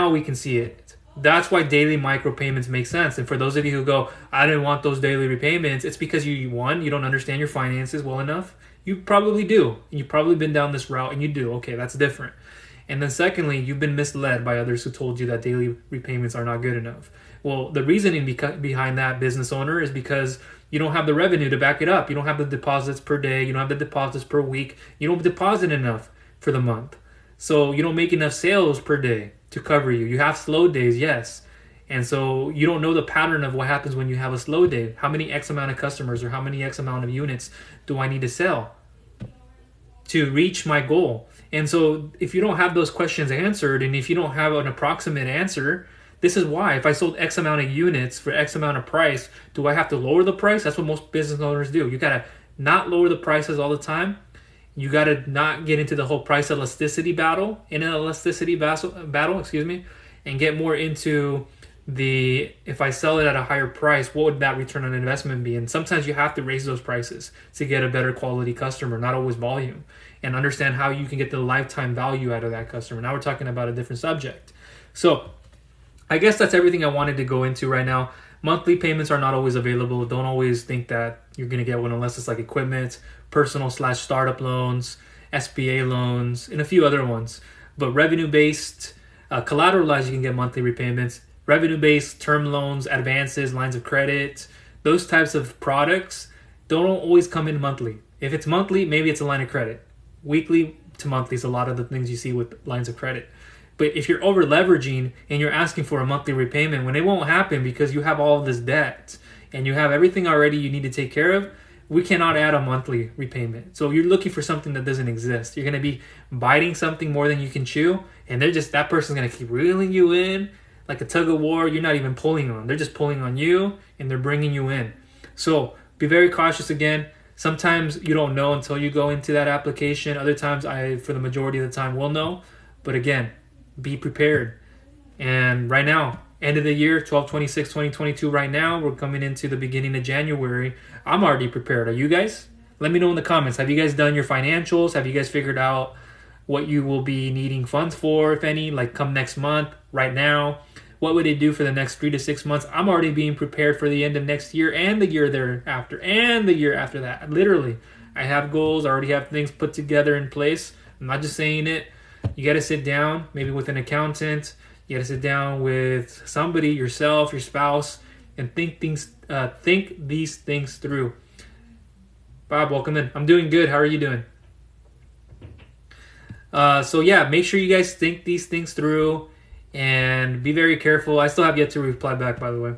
we can see it. That's why daily micropayments make sense. And for those of you who go, I didn't want those daily repayments, it's because you don't understand your finances well enough. You probably do. You've probably been down this route and you do. Okay, that's different. And then secondly, you've been misled by others who told you that daily repayments are not good enough. Well, the reasoning behind that, business owner, is because you don't have the revenue to back it up. You don't have the deposits per day. You don't have the deposits per week. You don't deposit enough for the month. So you don't make enough sales per day to cover you. You have slow days, yes. And so you don't know the pattern of what happens when you have a slow day. How many X amount of customers or how many X amount of units do I need to sell to reach my goal? And so if you don't have those questions answered, and if you don't have an approximate answer, this is why. If I sold X amount of units for X amount of price, do I have to lower the price? That's what most business owners do. You got to not lower the prices all the time. You got to not get into the whole price elasticity battle, and get more into the, if I sell it at a higher price, what would that return on investment be? And sometimes you have to raise those prices to get a better quality customer, not always volume, and understand how you can get the lifetime value out of that customer. Now we're talking about a different subject. So I guess that's everything I wanted to go into right now. Monthly payments are not always available. Don't always think that you're going to get one unless it's like equipment, personal/startup loans, SBA loans, and a few other ones. But revenue-based, collateralized, you can get monthly repayments. Revenue-based, term loans, advances, lines of credit, those types of products don't always come in monthly. If it's monthly, maybe it's a line of credit. Weekly to monthly is a lot of the things you see with lines of credit. But if you're over leveraging and you're asking for a monthly repayment when it won't happen because you have all of this debt and you have everything already you need to take care of, we cannot add a monthly repayment. So you're looking for something that doesn't exist. You're going to be biting something more than you can chew, and that person's going to keep reeling you in like a tug of war. You're not even pulling on them. They're just pulling on you, and they're bringing you in. So be very cautious again. Sometimes you don't know until you go into that application. Other times for the majority of the time, will know. But again, be prepared. And right now, end of the year, 12/26/2022, right now, we're coming into the beginning of January. I'm already prepared. Are you guys? Let me know in the comments. Have you guys done your financials? Have you guys figured out what you will be needing funds for, if any, like come next month, right now? What would it do for the next 3 to 6 months? I'm already being prepared for the end of next year and the year thereafter and the year after that. Literally, I have goals. I already have things put together in place. I'm not just saying it. You got to sit down, maybe with an accountant. You got to sit down with somebody, yourself, your spouse, and think these things through. Bob, welcome in. I'm doing good. How are you doing? So yeah, make sure you guys think these things through and be very careful. I still have yet to reply back, by the way.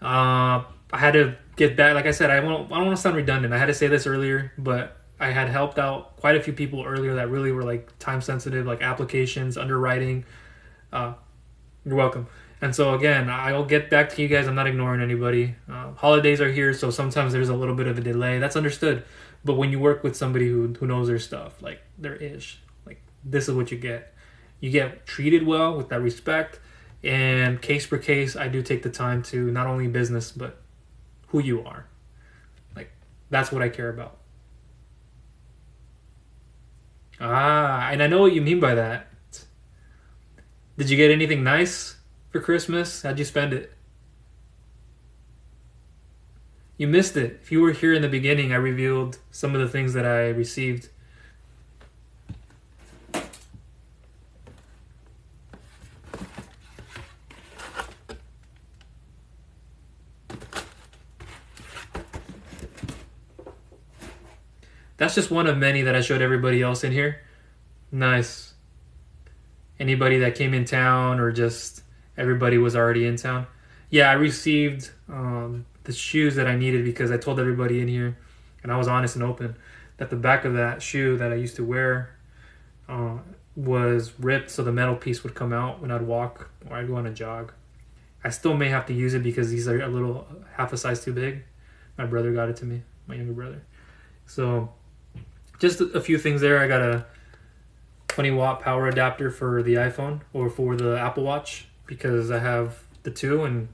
I had to get back. Like I said, I don't want to sound redundant. I had to say this earlier, but I had helped out quite a few people earlier that really were like time sensitive, like applications, underwriting. You're welcome. And so again, I'll get back to you guys. I'm not ignoring anybody. Holidays are here, so sometimes there's a little bit of a delay. That's understood. But when you work with somebody who knows their stuff, like their ish, like this is what you get. You get treated well with that respect. And case per case, I do take the time to not only business, but who you are. Like, that's what I care about. And I know what you mean by that. Did you get anything nice for Christmas? How'd you spend it? You missed it. If you were here in the beginning, I revealed some of the things that I received. That's just one of many that I showed everybody else in here. Nice. Anybody that came in town or just everybody was already in town. Yeah, I received the shoes that I needed because I told everybody in here, and I was honest and open, that the back of that shoe that I used to wear was ripped, so the metal piece would come out when I'd walk or I'd go on a jog. I still may have to use it because these are a little half a size too big. My brother got it to me, my younger brother. So just a few things there. I got a 20-watt power adapter for the iPhone or for the Apple Watch because I have the two, and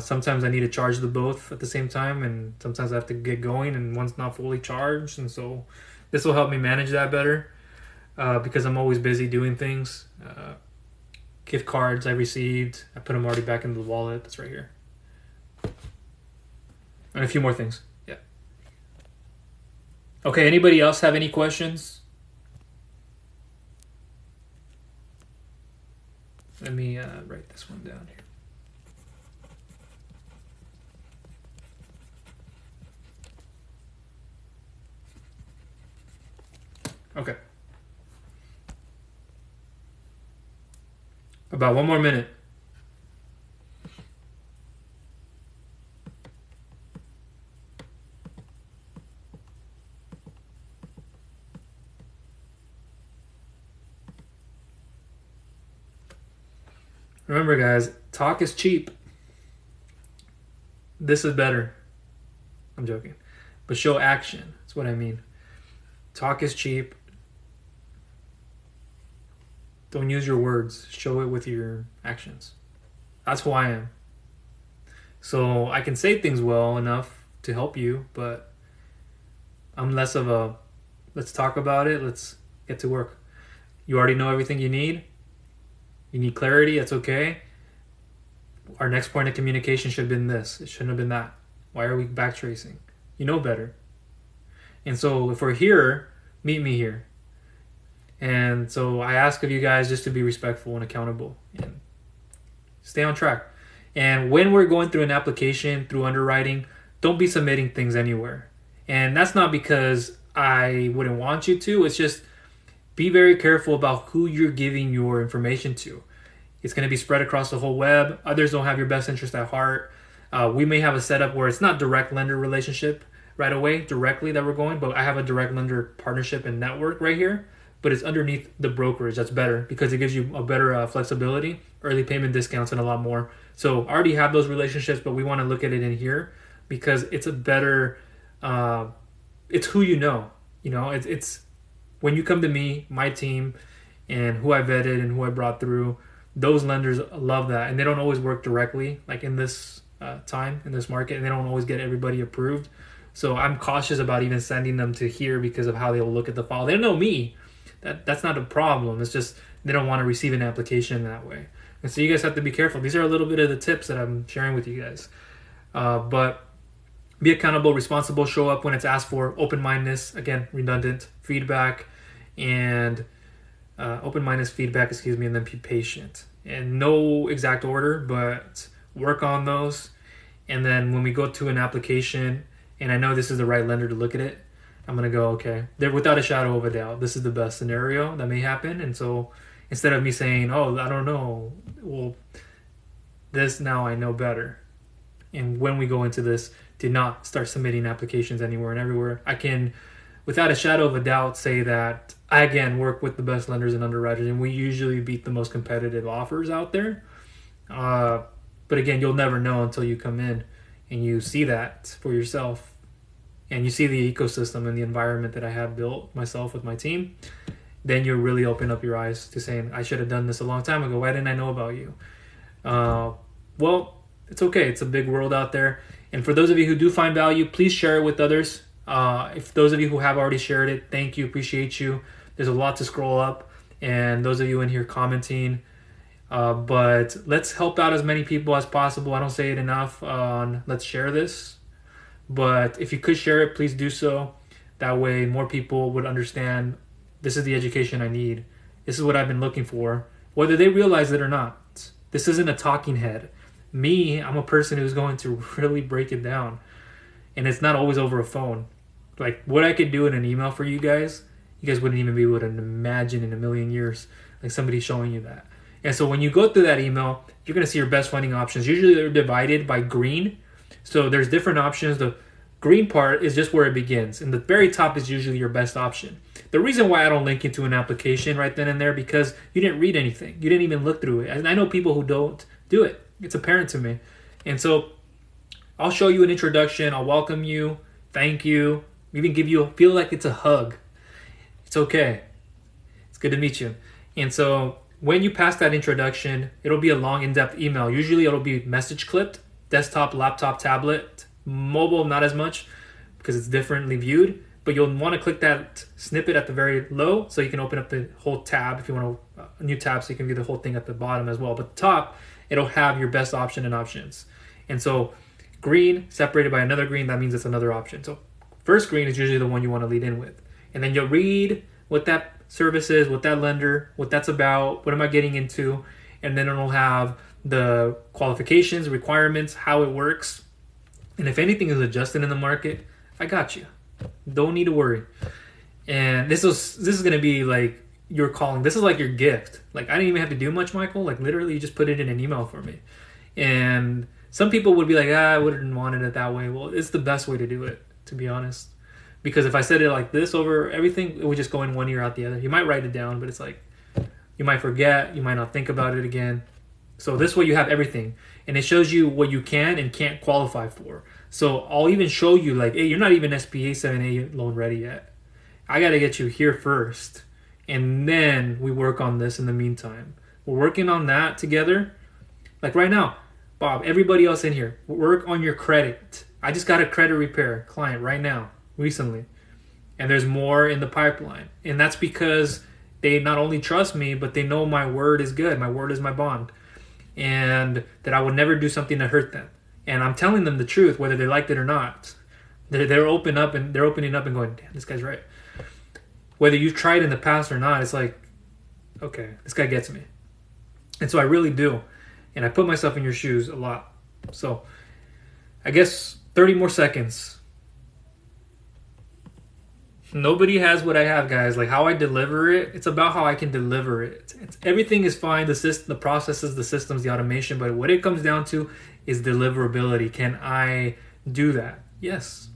sometimes I need to charge the both at the same time, and sometimes I have to get going and one's not fully charged, and so this will help me manage that better because I'm always busy doing things. Gift cards I received, I put them already back into the wallet that's right here, and a few more things. Yeah. Okay, anybody else have any questions? Let me write this one down here. Okay. About 1 more minute. Remember, guys, talk is cheap. This is better. I'm joking. But show action. That's what I mean. Talk is cheap. Don't use your words. Show it with your actions. That's who I am. So I can say things well enough to help you, but I'm less of a, let's talk about it, let's get to work. You already know everything you need. You need clarity, that's okay. Our next point of communication should have been this. It shouldn't have been that. Why are we backtracing? You know better. And so if we're here, meet me here. And so I ask of you guys just to be respectful and accountable and stay on track. And when we're going through an application, through underwriting, don't be submitting things anywhere. And that's not because I wouldn't want you to. It's just be very careful about who you're giving your information to. It's going to be spread across the whole web. Others don't have your best interest at heart. We may have a setup where it's not direct lender relationship right away, directly that we're going, but I have a direct lender partnership and network right here. But it's underneath the brokerage. That's better because it gives you a better flexibility, early payment discounts, and a lot more. So I already have those relationships, but we want to look at it in here because it's a better, it's who you know. You know, it's when you come to me, my team, and who I vetted and who I brought through, those lenders love that. And they don't always work directly, like in this time, in this market, and they don't always get everybody approved. So I'm cautious about even sending them to here because of how they'll look at the file. They don't know me. That's not a problem. It's just they don't want to receive an application that way. And so you guys have to be careful. These are a little bit of the tips that I'm sharing with you guys. But be accountable, responsible, show up when it's asked for, open-mindedness, again, redundant, feedback, and open-mindedness, feedback, and then be patient. And no exact order, but work on those. And then when we go to an application, and I know this is the right lender to look at it, I'm going to go, okay, there without a shadow of a doubt, this is the best scenario that may happen. And so instead of me saying, oh, I don't know, well, this now I know better. And when we go into this, do not start submitting applications anywhere and everywhere. I can, without a shadow of a doubt, say that I, again, work with the best lenders and underwriters, and we usually beat the most competitive offers out there. But again, you'll never know until you come in and you see that for yourself. And you see the ecosystem and the environment that I have built myself with my team, then you really open up your eyes to saying, I should have done this a long time ago. Why didn't I know about you? Well, it's okay. It's a big world out there. And for those of you who do find value, please share it with others. If those of you who have already shared it, thank you, appreciate you. There's a lot to scroll up. And those of you in here commenting, but let's help out as many people as possible. I don't say it enough on let's share this. But if you could share it, please do so. That way more people would understand this is the education I need. This is what I've been looking for, whether they realize it or not. This isn't a talking head. Me, I'm a person who's going to really break it down. And it's not always over a phone. Like what I could do in an email for you guys wouldn't even be able to imagine in a million years, like somebody showing you that. And so when you go through that email, you're going to see your best funding options. Usually they're divided by green. So there's different options. The green part is just where it begins. And the very top is usually your best option. The reason why I don't link you to an application right then and there, because you didn't read anything. You didn't even look through it. And I know people who don't do it. It's apparent to me. And so I'll show you an introduction. I'll welcome you. Thank you. Even feel like it's a hug. It's okay. It's good to meet you. And so when you pass that introduction, it'll be a long, in-depth email. Usually it'll be message clipped, desktop, laptop, tablet, mobile, not as much because it's differently viewed. But you'll want to click that snippet at the very low so you can open up the whole tab if you want a new tab so you can view the whole thing at the bottom as well. But the top, it'll have your best option and options. And so green separated by another green, that means it's another option. So first green is usually the one you want to lead in with. And then you'll read what that service is, what that lender, what that's about, what am I getting into, and then it'll have the qualifications, requirements, how it works. And if anything is adjusted in the market, I got you. Don't need to worry. And this is going to be like your calling. This is like your gift. Like I didn't even have to do much, Michael. Like literally you just put it in an email for me. And some people would be like, I wouldn't want it that way. Well, it's the best way to do it, to be honest. Because if I said it like this over everything, it would just go in one ear out the other. You might write it down, but it's like, you might forget, you might not think about it again. So this way you have everything. And it shows you what you can and can't qualify for. So I'll even show you like, hey, you're not even SBA 7A loan ready yet. I got to get you here first. And then we work on this in the meantime. We're working on that together. Like right now, Bob, everybody else in here, work on your credit. I just got a credit repair client right now, recently. And there's more in the pipeline. And that's because they not only trust me, but they know my word is good. My word is my bond. And that I would never do something to hurt them. And I'm telling them the truth, whether they liked it or not. They're opening up and going, damn, this guy's right. Whether you've tried in the past or not, it's like, okay, this guy gets me. And so I really do. And I put myself in your shoes a lot. So I guess 30 more seconds. Nobody has what I have, guys. Like how I deliver it, it's about how I can deliver it. Everything is fine. The processes, the systems, the automation. But what it comes down to is deliverability. Can I do that? Yes.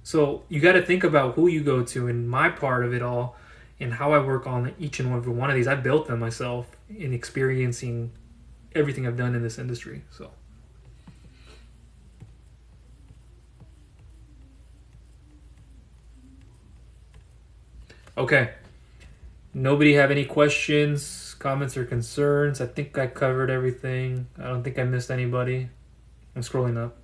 So you got to think about who you go to and my part of it all and how I work on each and every one of these. I built them myself in experiencing everything I've done in this industry. So. Okay. Nobody have any questions, comments, or concerns? I think I covered everything. I don't think I missed anybody. I'm scrolling up.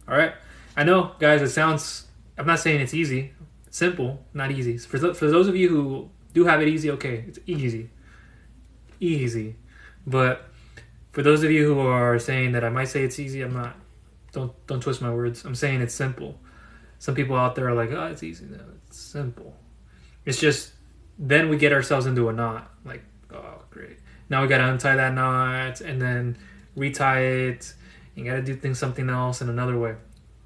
All right. I know, guys, it sounds, I'm not saying it's easy. It's simple, not easy. For those of you who do have it easy, okay, it's easy. Easy. But for those of you who are saying that I might say it's easy, I'm not. Don't twist my words. I'm saying it's simple. Some people out there are like, oh, it's easy. No, it's simple. It's just, then we get ourselves into a knot. Like, oh, great. Now we got to untie that knot and then retie it. You got to do something else in another way.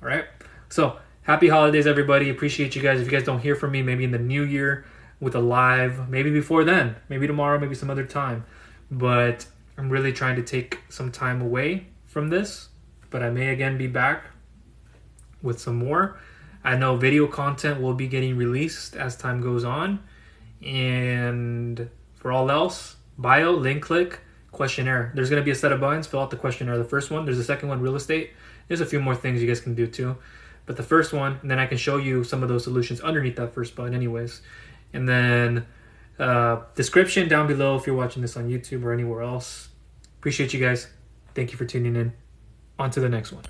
All right? So, happy holidays, everybody. Appreciate you guys. If you guys don't hear from me, maybe in the new year with a live, maybe before then, maybe tomorrow, maybe some other time. But I'm really trying to take some time away from this. But I may again be back with some more. I know video content will be getting released as time goes on. And for all else, bio, link click, questionnaire. There's going to be a set of buttons. Fill out the questionnaire. The first one. There's a second one, real estate. There's a few more things you guys can do too. But the first one, and then I can show you some of those solutions underneath that first button anyways. And then description down below if you're watching this on YouTube or anywhere else. Appreciate you guys. Thank you for tuning in. On to the next one.